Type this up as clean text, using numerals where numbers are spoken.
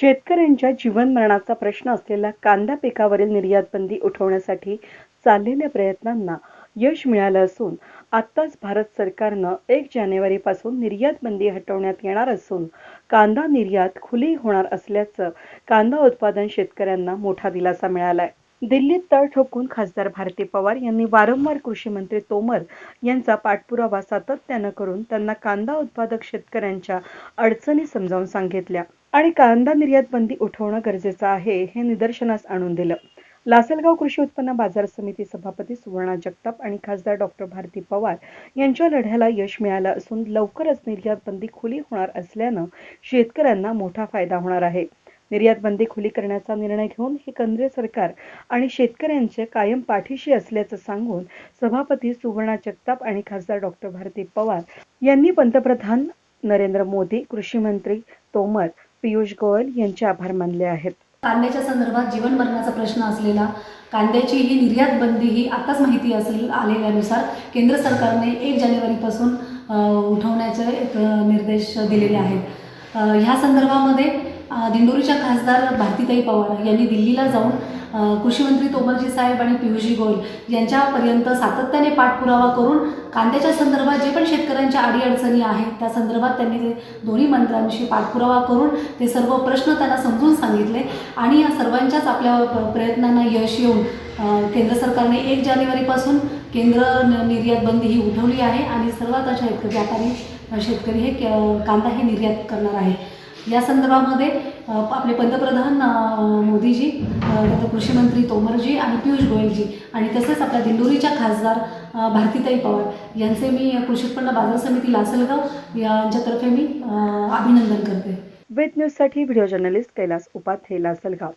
शेतकऱ्यांच्या जीवनमरणाचा प्रश्न असलेल्या कांदा पिकावरील निर्यात बंदी उठवण्यासाठी चाललेल्या प्रयत्नांना यश मिळालं असून आत्ताच भारत सरकारनं 1 जानेवारीपासून निर्यात बंदी हटवण्यात येणार असून कांदा निर्यात खुली होणार असल्याचं कांदा उत्पादन शेतकऱ्यांना मोठा दिलासा मिळालाय. दिल्लीत तळ ठोकून खासदार भारती पवार यांनी वारंवार कृषी मंत्री तोमर यांचा पाठपुरावा सातत्यानं करून त्यांना कांदा उत्पादक शेतकऱ्यांच्या अडचणी समजावून सांगितल्या आणि कांदा निर्यात बंदी उठवणं गरजेचं आहे हे निदर्शनास आणून दिलं. लासलगाव कृषी उत्पन्न बाजार समिती सभापती सुवर्णा जगताप आणि खासदार डॉक्टर भारती पवार यांच्या लढ्याला यश मिळालं असून लवकरच निर्यात बंदी खुली होणार असल्यानं शेतकऱ्यांना मोठा फायदा होणार आहे. निर्यात बंदी खुली करण्याचा निर्णय घेऊन हे केंद्र सरकार आणि शेतकऱ्यांचे कायम पाठीशी असल्याचं सांगून सभापती सुवर्णा जगताप आणि खासदार डॉक्टर भारती पवार यांनी पंतप्रधान नरेंद्र मोदी, कृषी मंत्री तोमर, पियुष गोयल यांचे आभार मानले आहेत. कांद्याच्या संदर्भात जीवन मरणाचा प्रश्न असलेला कांद्याची ही निर्यात बंदी ही आताच माहिती आलेल्यानुसार केंद्र सरकारने 1 जानेवारीपासून उठवण्याचे एक निर्देश दिलेले आहेत. ह्या संदर्भामध्ये दिंडोरीच्या खासदार भारतीताई पवार यांनी दिल्लीला जाऊन कृषी मंत्री तोमरजी साहेब आणि पियुषजी गोयल यांच्यापर्यंत सातत्याने पाठपुरावा करून कांद्याच्या संदर्भात जे पण शेतकऱ्यांच्या अडीअडचणी आहेत त्या संदर्भात त्यांनी ते दोन्ही मंत्र्यांशी पाठपुरावा करून ते सर्व प्रश्न त्यांना समजून सांगितले आणि या सर्वांच्याच आपल्या प्रयत्नांना यश येऊन केंद्र सरकारने 1 जानेवारीपासून निर्यात बंदी ही उठवली आहे आणि सर्वात व्यापारी शेतकरी हे कांदा हे निर्यात करणार आहे. या संदर्भामध्ये आपले पंतप्रधान मोदीजी, कृषी मंत्री तोमरजी आणि पियुष गोयलजी आणि तसेच आपल्या दिंडोरीच्या खासदार भारतीताई पवार यांचे मी कृषी उत्पन्न बाजार समिती लासलगाव यांच्यातर्फे मी अभिनंदन करते. वेद न्यूजसाठी व्हिडिओ जर्नलिस्ट कैलास उपाध्ये, लासलगाव.